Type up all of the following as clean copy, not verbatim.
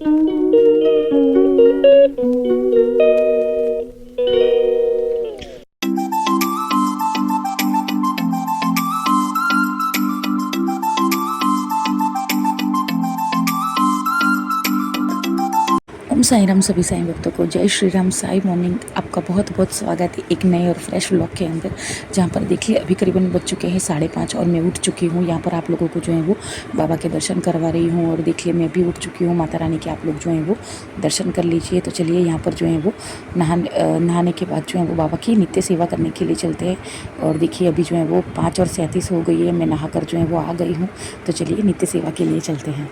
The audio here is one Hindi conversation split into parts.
ओम साई राम सभी साईं भक्तों को जय श्री राम। साई मॉर्निंग आपका बहुत बहुत स्वागत है एक नए और फ्रेश व्लॉग के अंदर, जहाँ पर देखिए अभी करीबन बज चुके हैं 5:30 और मैं उठ चुकी हूँ। यहाँ पर आप लोगों को जो है वो बाबा के दर्शन करवा रही हूँ और देखिए मैं भी उठ चुकी हूँ। माता रानी के आप लोग जो है वो दर्शन कर लीजिए। तो चलिए यहाँ पर जो है वो नहाने के बाद जो है वो बाबा की नित्य सेवा करने के लिए चलते हैं। और देखिए अभी जो है वो 5:37 हो गई है, मैं नहा कर जो है वो आ गई हूँ। तो चलिए नित्य सेवा के लिए चलते हैं।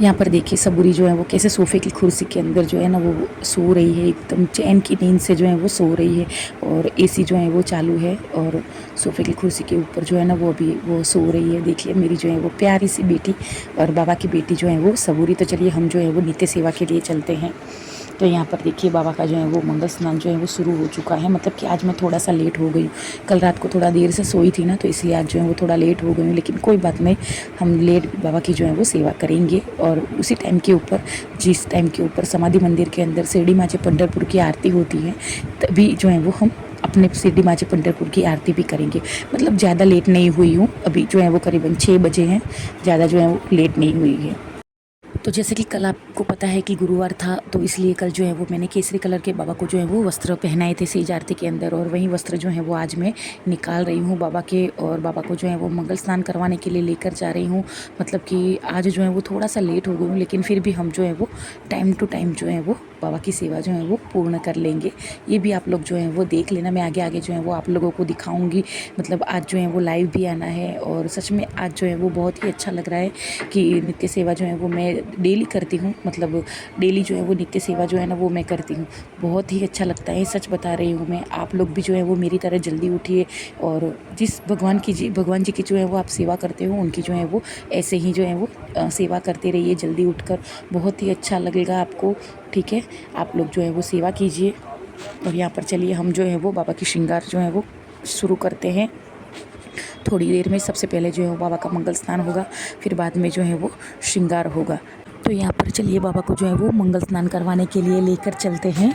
यहाँ पर देखिए सबूरी जो है वो कैसे सोफ़े की कुर्सी के अंदर जो है ना वो सो रही है, एकदम चैन की नींद से जो है वो सो रही है। और एसी जो है वो चालू है और सोफ़े की कुर्सी के ऊपर जो है ना वो अभी वो सो रही है। देखिए मेरी जो है वो प्यारी सी बेटी और बाबा की बेटी जो है वो सबूरी। तो चलिए हम जो है वो नित्य सेवा के लिए चलते हैं। तो यहाँ पर देखिए बाबा का जो है वो मंगल स्नान जो है वो शुरू हो चुका है। मतलब कि आज मैं थोड़ा सा लेट हो गई हूँ, कल रात को थोड़ा देर से सोई थी ना, तो इसलिए आज जो है वो थोड़ा लेट हो गई हूँ। लेकिन कोई बात नहीं, हम लेट बाबा की जो है वो सेवा करेंगे। और उसी टाइम के ऊपर, जिस टाइम के ऊपर समाधि मंदिर के अंदर शिरडी माचे पंढरपुर की आरती होती है, तभी जो है वो हम अपने शिरडी माचे पंढरपुर की आरती भी करेंगे। मतलब ज़्यादा लेट नहीं हुई हूँ, अभी जो है वो करीबन 6 बजे हैं, ज़्यादा जो है वो लेट नहीं हुई है। तो जैसे कि कल आपको पता है कि गुरुवार था, तो इसलिए कल जो है वो मैंने केसरी कलर के बाबा को जो है वो वस्त्र पहनाए थे सेज आरती के अंदर। और वही वस्त्र जो है वो आज मैं निकाल रही हूँ बाबा के, और बाबा को जो है वो मंगल स्नान करवाने के लिए लेकर जा रही हूँ। मतलब कि आज जो है वो थोड़ा सा लेट हो गई हूँ, लेकिन फिर भी हम जो है वो टाइम टू टाइम जो है वो बाबा की सेवा जो है वो पूर्ण कर लेंगे। ये भी आप लोग जो है वो देख लेना, मैं आगे आगे जो है वो आप लोगों को दिखाऊंगी। मतलब आज जो है वो लाइव भी आना है, और सच में आज जो है वो बहुत ही अच्छा लग रहा है कि नित्य सेवा जो है वो मैं डेली करती हूँ। मतलब डेली जो है वो नित्य सेवा जो है ना वो मैं करती हूँ। बहुत ही अच्छा लगता है, सच बता रही हूँ मैं। आप लोग भी जो है वो मेरी तरह जल्दी उठिए, और जिस भगवान जी की जो है वो आप सेवा करते हो, उनकी जो है वो ऐसे ही जो है वो सेवा करते रहिए जल्दी उठकर। बहुत ही अच्छा लगेगा आपको। ठीक है, आप लोग जो है वो सेवा कीजिए। और यहाँ पर चलिए हम जो है वो बाबा की श्रृंगार जो है वो शुरू करते हैं। थोड़ी देर में सबसे पहले जो है वो बाबा का मंगल स्नान होगा, फिर बाद में जो है वो श्रृंगार होगा। तो यहाँ पर चलिए बाबा को जो है वो मंगल स्नान करवाने के लिए लेकर चलते हैं।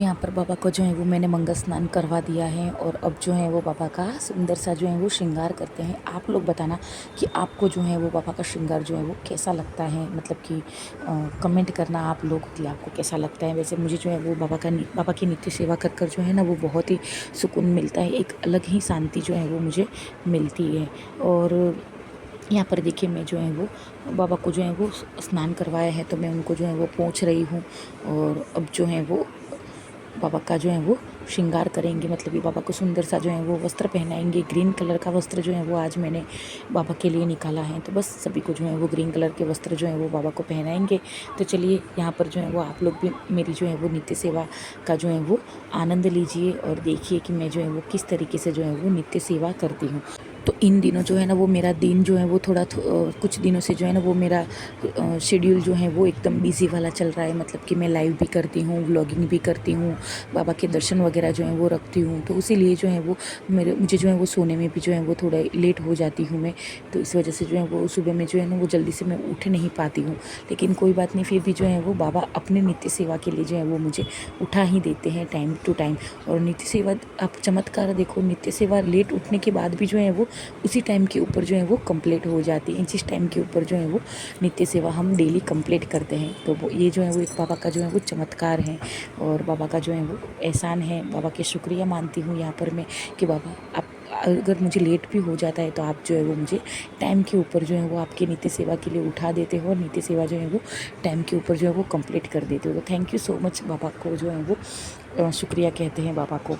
यहाँ पर बाबा को जो है वो मैंने मंगल स्नान करवा दिया है, और अब जो है वो बाबा का सुंदर सा जो है वो श्रृंगार करते हैं। आप लोग बताना कि आपको जो है वो बाबा का श्रृंगार जो है वो कैसा लगता है। मतलब कि कमेंट करना आप लोग कि आपको कैसा लगता है। वैसे मुझे जो है वो बाबा की नित्य सेवा कर कर जो है ना वो बहुत ही सुकून मिलता है, एक अलग ही शांति जो है वो मुझे मिलती है। और यहाँ पर देखिए मैं जो है वो बाबा को जो है वो स्नान करवाया है, तो मैं उनको जो है वो पोंछ रही हूँ। और अब जो है वो बाबा का जो है वो श्रृंगार करेंगे। मतलब ये बाबा को सुंदर सा जो है वो वस्त्र पहनाएंगे। ग्रीन कलर का वस्त्र जो है वो आज मैंने बाबा के लिए निकाला है, तो बस सभी को जो है वो ग्रीन कलर के वस्त्र जो है वो बाबा को पहनाएंगे। तो चलिए यहाँ पर जो है वो आप लोग भी मेरी जो है वो नित्य सेवा का जो है वो आनंद लीजिए, और देखिए कि मैं जो है वो किस तरीके से जो है वो नित्य सेवा करती हूँ। तो इन दिनों जो है ना वो मेरा दिन जो है वो थोड़ा कुछ दिनों से जो है ना वो मेरा शेड्यूल जो है वो एकदम बिजी वाला चल रहा है। मतलब कि मैं लाइव भी करती हूँ, व्लॉगिंग भी करती हूँ, बाबा के दर्शन वगैरह जो है वो रखती हूँ। तो इसीलिए जो है वो मुझे जो है वो सोने में भी जो है वो थोड़ा लेट हो जाती हूँ मैं। तो इस वजह से जो है वो सुबह में जो है ना वो जल्दी से मैं उठ नहीं पाती हूँ। लेकिन कोई बात नहीं, फिर भी जो है वो बाबा अपने नित्य सेवा के लिए जो है वो मुझे उठा ही देते हैं टाइम टू टाइम। और नित्य सेवा आप चमत्कार देखो, नित्य सेवा लेट उठने के बाद भी जो है वो उसी टाइम के ऊपर जो है वो कंप्लीट हो जाती है, जिस टाइम के ऊपर जो है वो नित्य सेवा हम डेली कंप्लीट करते हैं। तो वो ये जो है वो एक बाबा का जो है वो चमत्कार है, और बाबा का जो है वो एहसान है। बाबा के शुक्रिया मानती हूँ यहाँ पर मैं कि बाबा आप अगर मुझे लेट भी हो जाता है तो आप जो है वो मुझे टाइम के ऊपर जो है वो आपकी नित्य सेवा के लिए उठा देते हो, और नित्य सेवा जो है वो टाइम के ऊपर जो है वो कंप्लीट कर देते हो। तो थैंक यू सो मच बाबा को जो है वो शुक्रिया कहते हैं बाबा को।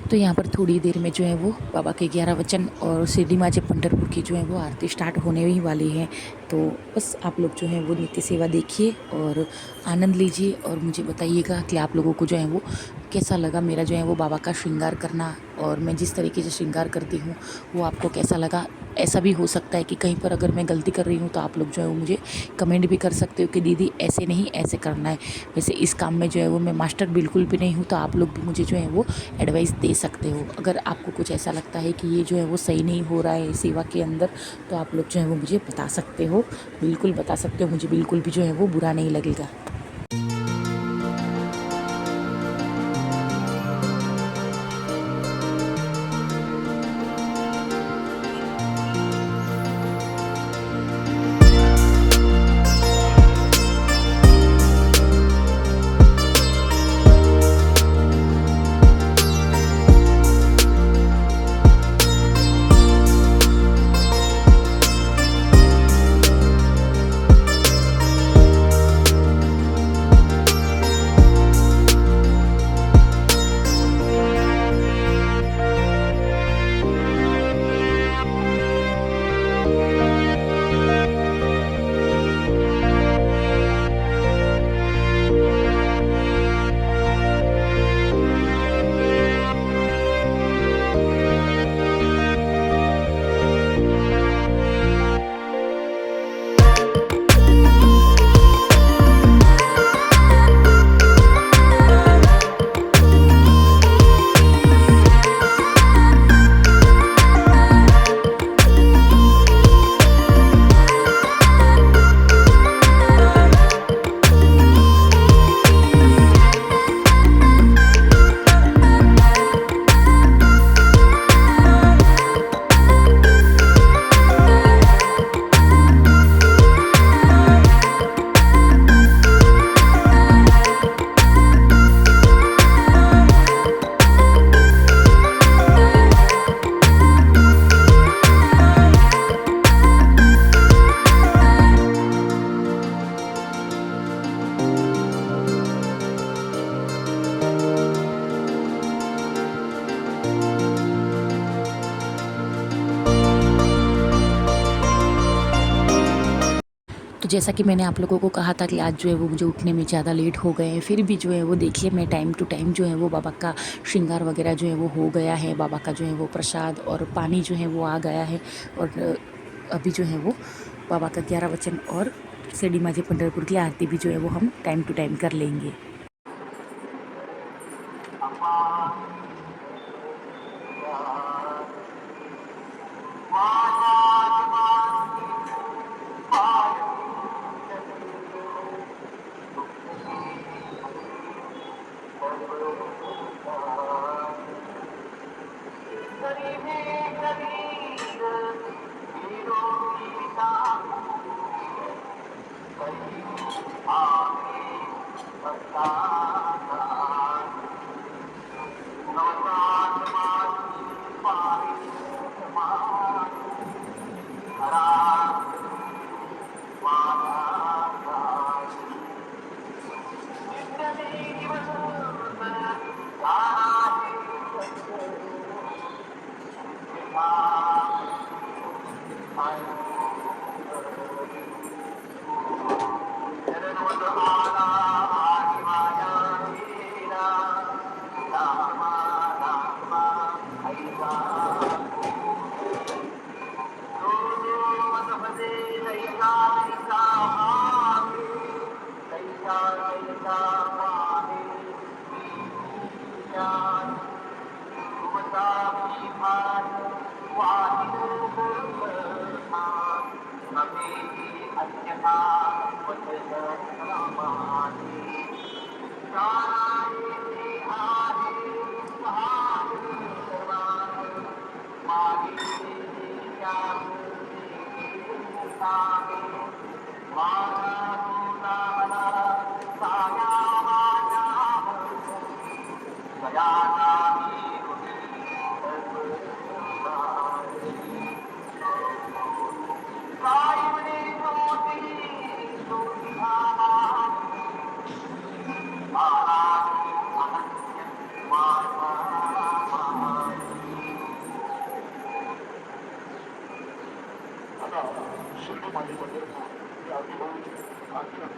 तो यहाँ पर थोड़ी देर में जो है वो बाबा के 11 वचन और शिरडी माचे पंढरपुर की जो है वो आरती स्टार्ट होने ही वाली है। तो बस आप लोग जो है वो नित्य सेवा देखिए और आनंद लीजिए, और मुझे बताइएगा कि आप लोगों को जो है वो कैसा लगा मेरा जो है वो बाबा का श्रृंगार करना, और मैं जिस तरीके से श्रृंगार करती हूँ वो आपको कैसा लगा। ऐसा भी हो सकता है कि कहीं पर अगर मैं गलती कर रही हूँ तो आप लोग जो है वो मुझे कमेंट भी कर सकते हो कि दीदी ऐसे नहीं ऐसे करना है। वैसे इस काम में जो है वो मैं मास्टर बिल्कुल भी नहीं हूँ, तो आप लोग भी मुझे जो है वो एडवाइस दे सकते हो। अगर आपको कुछ ऐसा लगता है कि ये जो है वो सही नहीं हो रहा है सेवा के अंदर, तो आप लोग जो है वो मुझे बता सकते हो, बिल्कुल बता सकते हो। मुझे बिल्कुल भी जो है वो बुरा नहीं लगेगा। तो जैसा कि मैंने आप लोगों को कहा था कि आज जो है वो मुझे उठने में ज़्यादा लेट हो गए हैं, फिर भी जो है वो देखिए मैं टाइम टू टाइम जो है वो बाबा का श्रृंगार वगैरह जो है वो हो गया है। बाबा का जो है वो प्रसाद और पानी जो है वो आ गया है, और अभी जो है वो बाबा का 11 वचन और शिरडी माझे पंढरपुर की आरती भी जो है वो हम टाइम टू टाइम कर लेंगे।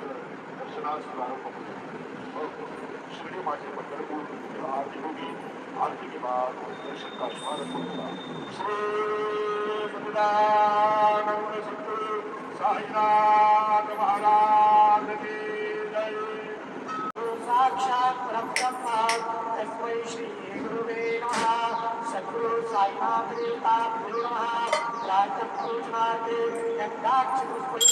दर्शनास प्रारंभ होतो. शिर्डी माझे पंढरपूर तेव्हा आरती होगी. आरती के बाद दर्शन का शुभारंभ होगा. श्री सच्चिदानंद सद्गुरु साईनाथ महाराज की जय. साक्षात परब्रह्म तस्मै श्री गुरुवे नमः. सद्गुरु साईनाथ देवताभ्यो नमः. प्रातः पूजनार्थे गंगाक्षपुष्पैः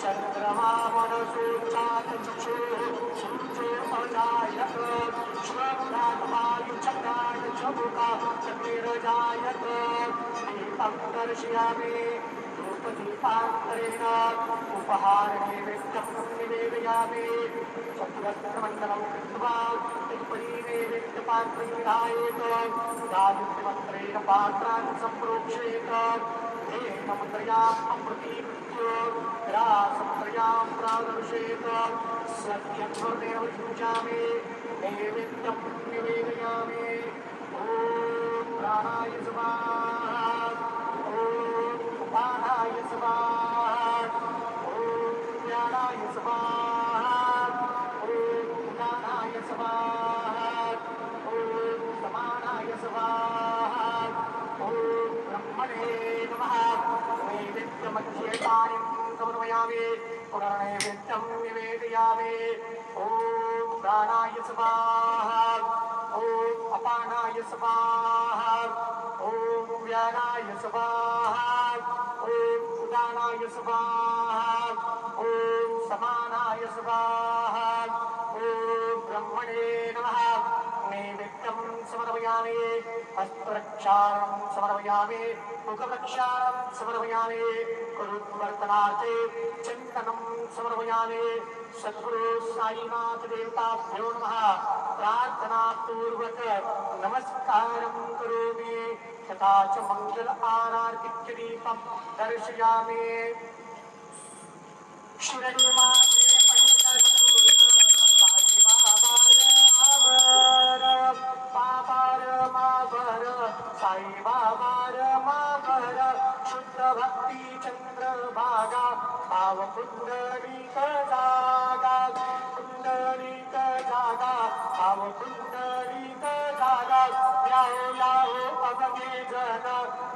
चंद्रमा मनसोचात चक्षुः सूर्यो अजायत श्रवणात्मायुचक्राय चमुका चक्रिरजायत दीपं दर्शयामि धूपदीपान्तरेण उपहारनैवेद्यं निवेदयामि चतुरस्रमण्डलं कृत्वा तत्परीनैवेद्यपात्रे विधायेत दादित्यमन्त्रेण पात्रान् सम्प्रोक्षेत तेन मुद्रयाम् अप्रतीकृत्य ग्रासमुद्रयां प्रादर्शेत सत्यध्वरेण विभुजामि नैवेद्यं निवेदयामि. ॐ प्राणाय स्वाहा. ॐ उपानाय स्वाहा. ॐ ज्ञानाय स्वाहा. ॐ उदानाय स्वाहा. ॐ समानाय स्वाहा. ॐ ब्रह्मणे नमः. नैवेद्यमध्ये पाणिं समर्पयामि. पुनर्नैवेद्यं निवेदयामि. ॐ प्राणाय स्वाहा. ॐ अपानाय स्वाहा. ॐ व्यानाय स्वाहा. ॐ उदानाय स्वाहा. ॐ समानाय स्वाहा. ॐ ब्रह्मणे नमः. नैवेद्यं समर्पयामि. हस्तरक्षां समर्पयामि. मुखरक्षां समर्पयामि. कुरुवर्तनार्थे चिन्तनं समर्पयामि. सद्गुरु साईनाथ देवताभ्यो नमः. प्रार्थनापूर्वक नमस्कारं करोमि. तथा च मंगल आरती दीपं दर्शयामि. शिरडी माझे पंढरपूर साई बाबार मावर साई बाबार मावर शुद्ध भक्ती चंद्रभागा भाव कुंडलिक जागा. कुंडलिक जागा भाव कुंडलिक जागा. याहो याहो अवघे जन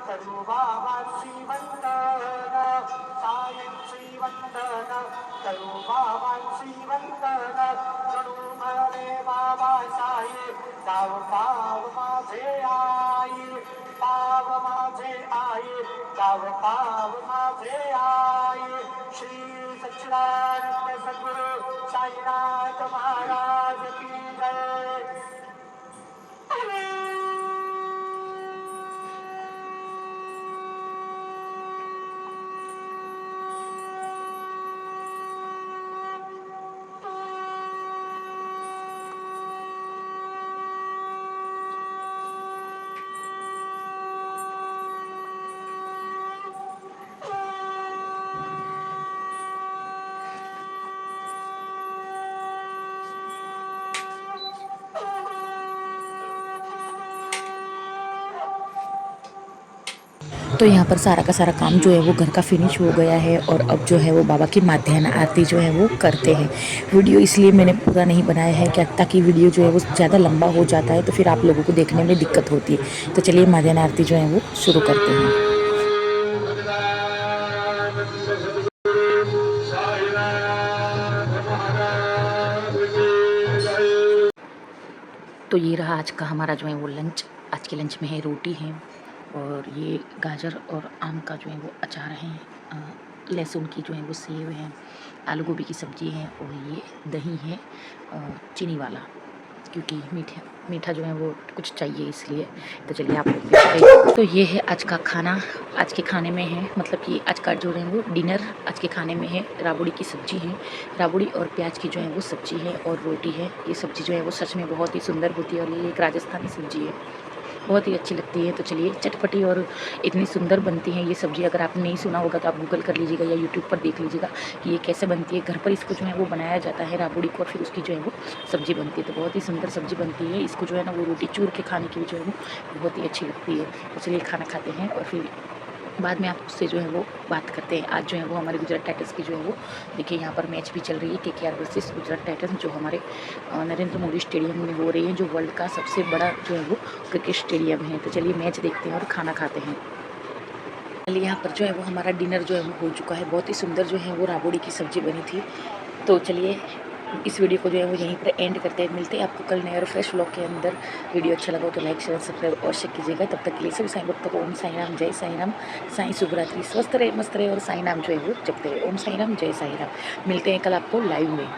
करू बाबांची वंदन. सायंची वंदन करू बाबांची वंदन. जणू म्हणे बाबा साई पाव पाव माझे आई. पाव माझे आई. पाव पाव माझे आई. श्री सच्चिदानंद सद्गुरु साईनाथ महाराज की जय. तो यहाँ पर सारा का सारा काम जो है वो घर का फिनिश हो गया है और अब जो है वो बाबा की माध्याह्न आरती जो है वो करते हैं. वीडियो इसलिए मैंने पूरा नहीं बनाया है क्या ताकि वीडियो जो है वो ज़्यादा लंबा हो जाता है तो फिर आप लोगों को देखने में दिक्कत होती है. तो चलिए माध्याह्न आरती जो है वो शुरू करते हैं. तो ये रहा आज का हमारा जो है वो लंच. आज के लंच में है रोटी है और ये गाजर और आम का जो है वो अचार है. लहसुन की जो है वो सेव है. आलू गोभी की सब्ज़ी है और ये दही है चीनी वाला क्योंकि मीठा जो है वो कुछ चाहिए इसलिए. तो चलिए आप लोग. तो ये है आज का खाना. आज के खाने में है मतलब कि आज का जो है वो डिनर आज के खाने में है. राबड़ी की सब्ज़ी है. राबड़ी और प्याज की जो है वो सब्ज़ी है और रोटी है. ये सब्ज़ी जो है वो सच में बहुत ही सुंदर होती है और ये एक राजस्थानी सब्ज़ी है. बहुत ही अच्छी लगती है। तो चलिए, चटपटी और इतनी सुंदर बनती हैं ये सब्ज़ी। अगर आपने नहीं सुना होगा तो आप गूगल कर लीजिएगा या यूट्यूब पर देख लीजिएगा कि ये कैसे बनती है। घर पर इसको जो है वो बनाया जाता है राबड़ी को, और फिर उसकी जो है वो सब्ज़ी बनती है। तो बहुत ही सुंदर सब्ज़ी बनती है। इसको जो है ना वो रोटी चूर के खाने की भी जो है वो बहुत ही अच्छी लगती है। तो चलिए खाना खाते हैं और फिर बाद में आप उससे जो है वो बात करते हैं। आज जो है वो हमारे गुजरात टाइटंस की जो है वो देखिए यहाँ पर मैच भी चल रही है, केकेआर वर्सेस गुजरात टाइटंस, जो हमारे नरेंद्र मोदी स्टेडियम में हो रही है, जो वर्ल्ड का सबसे बड़ा जो है वो क्रिकेट स्टेडियम है। तो चलिए मैच देखते हैं और खाना खाते हैं। चलिए यहाँ पर जो है वो हमारा डिनर जो है वो हो चुका है। बहुत ही सुंदर जो है वो राबड़ी की सब्ज़ी बनी थी। तो चलिए इस वीडियो को जो है वो यहीं पर एंड करते हैं। मिलते हैं आपको कल नए और फ्रेश व्लॉग के अंदर। वीडियो अच्छा लगा हो तो लाइक शेयर सब्सक्राइब और शेयर कीजिएगा। तब तक के लिए सभी साईं भक्तों को ओम साई राम, जय साई राम, साईं शुभरात्रि, स्वस्थ रहे मस्त रहे और साईं नाम जो है वो जपते रहे। ओम साई राम, जय साई राम। मिलते हैं कल आपको लाइव में।